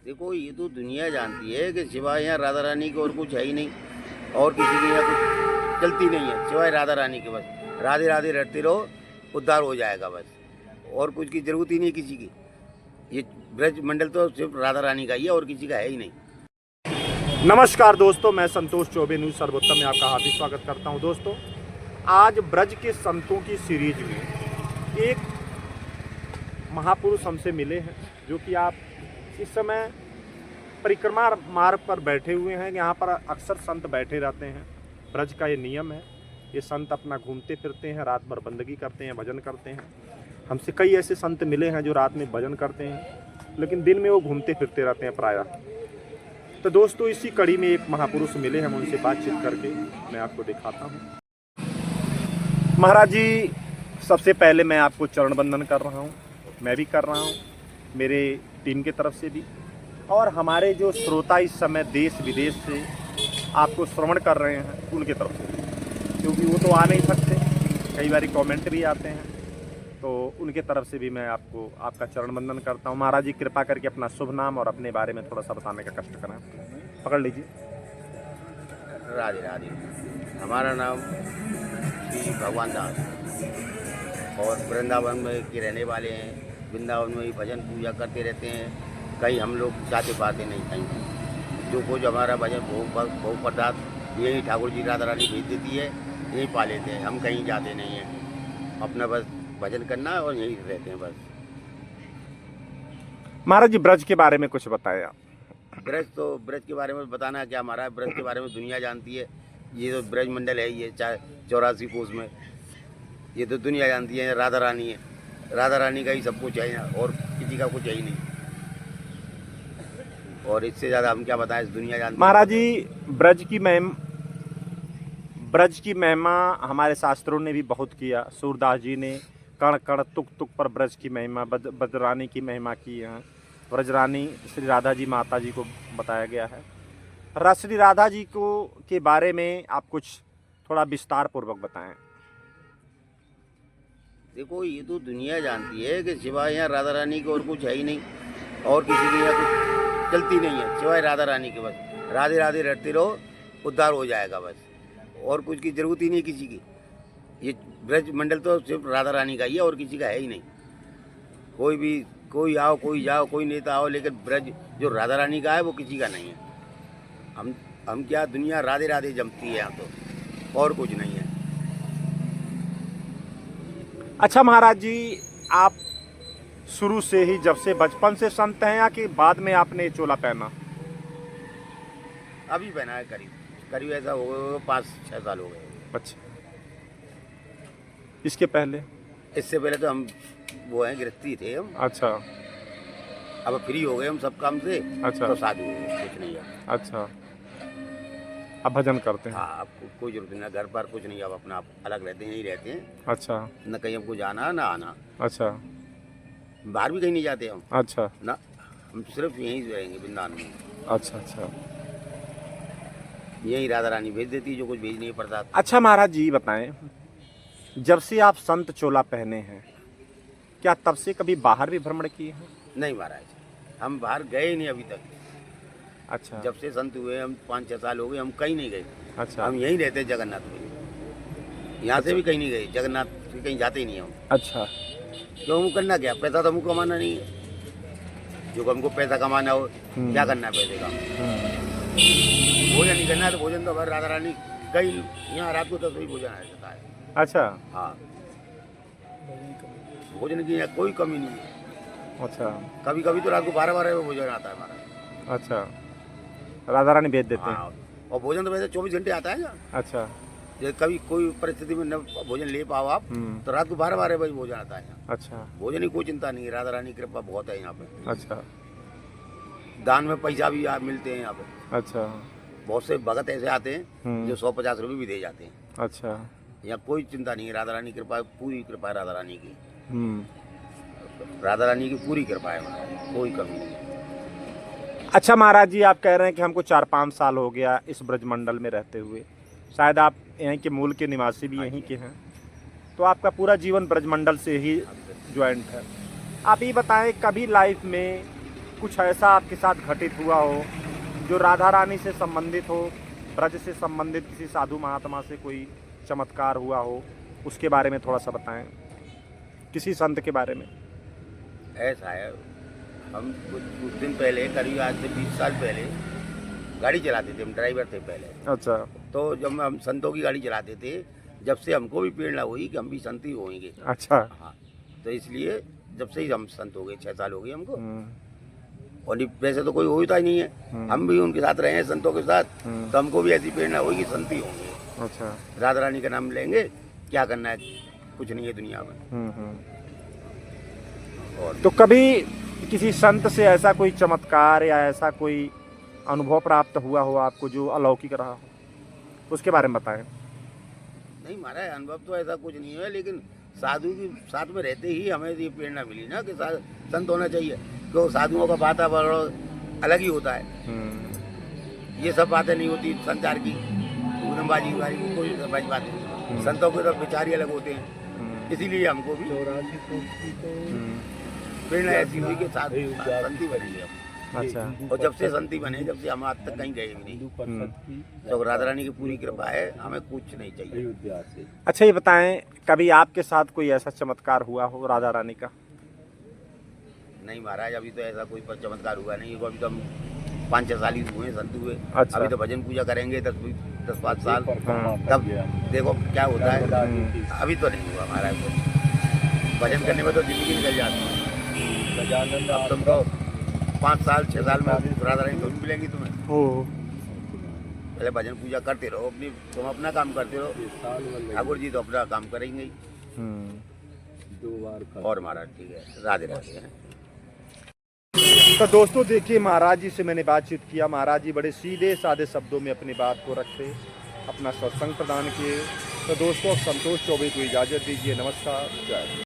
देखो ये तो दुनिया जानती है कि सिवाय यहाँ राधा रानी के और कुछ है ही नहीं, और किसी की यहाँ कुछ चलती नहीं है सिवाय राधा रानी के। बस राधे राधे रटते रहो, उद्धार हो जाएगा बस, और कुछ की जरूरत ही नहीं किसी की। ये ब्रज मंडल तो सिर्फ राधा रानी का ही है और किसी का है ही नहीं। नमस्कार दोस्तों, मैं संतोष चौबे न्यूज़ सर्वोत्तम में आपका हार्दिक स्वागत करता हूं। दोस्तों, आज ब्रज के संतों की सीरीज में एक महापुरुष हमसे मिले हैं, जो कि आप इस समय परिक्रमा मार्ग पर बैठे हुए हैं। यहाँ पर अक्सर संत बैठे रहते हैं। ब्रज का ये नियम है, ये संत अपना घूमते फिरते हैं, रात भर बंदगी करते हैं, भजन करते हैं। हमसे कई ऐसे संत मिले हैं जो रात में भजन करते हैं, लेकिन दिन में वो घूमते फिरते रहते हैं प्रायः। तो दोस्तों, इसी कड़ी में एक महापुरुष मिले हैं, उनसे बातचीत करके मैं आपको दिखाता हूँ। महाराज जी, सबसे पहले मैं आपको चरण वंदन कर रहा हूँ, मैं भी कर रहा हूँ, मेरे टीम की तरफ से भी, और हमारे जो श्रोता इस समय देश विदेश से आपको श्रवण कर रहे हैं उनके तरफ से, क्योंकि वो तो आ नहीं सकते, कई बार कमेंट भी आते हैं, तो उनके तरफ से भी मैं आपको आपका चरण वंदन करता हूँ। महाराज जी, कृपा करके अपना शुभ नाम और अपने बारे में थोड़ा सा बताने का कष्ट करें। पकड़ लीजिए। राधे राधे। हमारा नाम श्री भगवान दास, और वृंदावन में के रहने वाले हैं। वृंदावन में ही भजन पूजा करते रहते हैं। कहीं हम लोग जाते पाते नहीं, कहीं जो कुछ हमारा भजन भोग पदार्थ यही ठाकुर जी राधा रानी भेज देती है, यही पा लेते हैं। हम कहीं जाते नहीं हैं, अपना बस भजन करना और यहीं रहते हैं बस। महाराज जी, ब्रज के बारे में कुछ बताएं आप। ब्रज के बारे में बताना क्या महाराज, ब्रज के बारे में दुनिया जानती है। ये तो ब्रज मंडल है, ये 84 कोस में, ये तो दुनिया जानती है। राधा रानी है, राधा रानी का ही सब कुछ है यहाँ, और किसी का कुछ है ही नहीं। और इससे ज़्यादा हम क्या बताएं, दुनिया जानती है। महाराज जी, ब्रज की महिमा हमारे शास्त्रों ने भी बहुत किया। सूरदास जी ने कण कण तुक तुक पर ब्रज की महिमा, ब्रजरानी की महिमा की है। ब्रजरानी श्री राधा जी माता जी को बताया गया है। श्री राधा जी को के बारे में आप कुछ थोड़ा विस्तार पूर्वक बताएं। देखो ये तो दुनिया जानती है कि सिवाय यहाँ राधा रानी के और कुछ है ही नहीं, और किसी की यहाँ कुछ चलती नहीं है सिवाय राधा रानी के। बस राधे राधे रटते रहो, उद्धार हो जाएगा बस, और कुछ की जरूरत ही नहीं किसी की। ये ब्रज मंडल तो सिर्फ राधा रानी का ही है और किसी का है ही नहीं। कोई आओ, कोई जाओ, कोई नेता आओ, लेकिन ब्रज जो राधा रानी का है वो किसी का नहीं है। हम क्या, दुनिया राधे राधे जमती है यहाँ तो, और कुछ नहीं है। अच्छा महाराज जी, आप शुरू से ही, जब से बचपन से संत हैं, या कि बाद में आपने चोला पहना? अभी पहना है, करीब ऐसा हो गया 5-6 साल हो गए। अच्छा, इसके पहले? इससे पहले तो हम वो हैं, गृहस्थी थे हम। अच्छा। अब फ्री हो गए हम सब काम से। अच्छा। तो शादी हो गई, कुछ नहीं है। अच्छा, अब भजन करते हैं? हाँ, अब कोई जरूरत नहीं, घर पर कुछ नहीं, अब अपना आप अलग रहते हैं, यही रहते हैं। अच्छा। न कहीं हमको जाना ना आना। अच्छा। बाहर भी कहीं नहीं जाते हम अच्छा। ना, हम सिर्फ यहीं रहेंगे वृंदावन में। अच्छा। अच्छा। यही राधा रानी भेज देती है, जो कुछ भेज नहीं पड़ता। अच्छा महाराज जी, बताएं, जब से आप संत चोला पहने हैं, क्या तब से कभी बाहर भी भ्रमण किए हैं? नहीं महाराज, हम बाहर गए ही नहीं अभी तक। अच्छा। जब से संत हुए हम 5-6 साल हो गए, हम कहीं नहीं गए। अच्छा। हम यहीं रहते हैं जगन्नाथ में, यहाँ से भी कहीं नहीं गए, जगन्नाथ से कहीं जाते ही नहीं हम। अच्छा। क्यों, हमको करना क्या, पैसा तो हमको कमाना नहीं है। जो हमको पैसा कमाना हो, क्या करना है पैसे का। भोजन नहीं करना है तो भोजन तो राधा रानी कहीं यहाँ रात को 10 बजे भोजन आ जाता है। अच्छा। हाँ, भोजन की यहाँ कोई कमी नहीं है। अच्छा। कभी कभी तो रात को 12-12 बजे भोजन आता है हमारा। अच्छा, राधा रानी भेज देते हैं? हाँ, और भोजन तो वैसे 24 घंटे आता है ना। अच्छा। जैसे कभी कोई परिस्थिति में न भोजन ले पाओ आप, तो रात को 12-12 बजे भोजन आता है यहाँ। अच्छा। भोजन की कोई चिंता नहीं है, राधा रानी की कृपा बहुत है यहाँ पे। अच्छा। दान में पैसा भी मिलते हैं यहाँ पे। अच्छा। बहुत से भगत ऐसे आते हैं जो 100-50 रुपये भी दे जाते हैं। अच्छा। यहाँ कोई चिंता नहीं है, राधा रानी की कृपा, पूरी कृपा है राधा रानी की। राधा रानी की पूरी कृपा है, कोई कमी नहीं है। अच्छा महाराज जी, आप कह रहे हैं कि हमको 4-5 साल हो गया इस ब्रजमंडल में रहते हुए, शायद आप यहीं के मूल के निवासी भी यहीं के हैं, तो आपका पूरा जीवन ब्रजमंडल से ही ज्वाइंट है। आप ये बताएं, कभी लाइफ में कुछ ऐसा आपके साथ घटित हुआ हो जो राधा रानी से संबंधित हो, ब्रज से संबंधित किसी साधु महात्मा से कोई चमत्कार हुआ हो, उसके बारे में थोड़ा सा बताएं, किसी संत के बारे में। ऐसा है, हम कुछ दिन पहले, करीब आज से 20 साल पहले गाड़ी चलाते थे, हम ड्राइवर थे पहले। अच्छा। तो जब हम संतों की गाड़ी चलाते थे, जब से हमको भी प्रेरणा हुई कि हम भी संत ही होंगे। अच्छा। हाँ, तो इसलिए जब से ही हम संत हो गए, 6 साल हो गए हमको। और वैसे तो कोई होता ही नहीं है, हम भी उनके साथ रहे हैं संतों के साथ, तो हमको भी ऐसी प्रेरणा हुई कि संत ही होंगे। अच्छा। राधा रानी का नाम लेंगे, क्या करना है, कुछ नहीं है दुनिया में। और तो कभी किसी संत से ऐसा कोई चमत्कार या ऐसा कोई अनुभव प्राप्त हुआ हो आपको जो अलौकिक रहा हो, उसके बारे में बताएं। नहीं महाराज, अनुभव तो ऐसा कुछ नहीं है, लेकिन साधु के साथ में रहते ही हमें ये प्रेरणा मिली ना कि संत होना चाहिए। तो साधुओं का वातावरण अलग ही होता है, ये सब बातें नहीं होती संचार की, पूनमबाजी वाली कोई बात नहीं। संतों के तो विचार ही अलग होते हैं, इसीलिए हमको भी प्रेरणा ऐसी हुई कि संती बनेंगे हम। अच्छा। और जब से संती बने, जब से हम आज तक कहीं गए भी नहीं। तो राधा रानी की पूरी कृपा है, हमें कुछ नहीं चाहिए। अच्छा, ये बताएं, कभी आपके साथ कोई ऐसा चमत्कार हुआ हो राधा रानी का? नहीं महाराज, अभी तो ऐसा कोई चमत्कार हुआ नहीं। अभी तो हम 5-6 साल ही हुए संत हुए। अच्छा। अभी तो भजन पूजा करेंगे 10-5 साल, तब देखो क्या होता है। अभी तो नहीं हुआ महाराज, भजन करने में तो जिंदगी निकल जाती है। अब तुम तो 5 साल 6 साल में राधा रानी थोड़ी मिलेंगी तुम्हें। पहले भजन पूजा करते रहो, तुम अपना काम करते रहो, ठाकुर जी तो अपना काम करेंगे ही। और महाराज ठीक है, राधे राधे। तो दोस्तों देखिए, महाराज जी से मैंने बातचीत किया। महाराज जी बड़े सीधे साधे शब्दों में अपनी बात को रखे, अपना सत्संग प्रदान किए। तो दोस्तों, संतोष चौबे को इजाज़त दीजिए। नमस्कार, जय।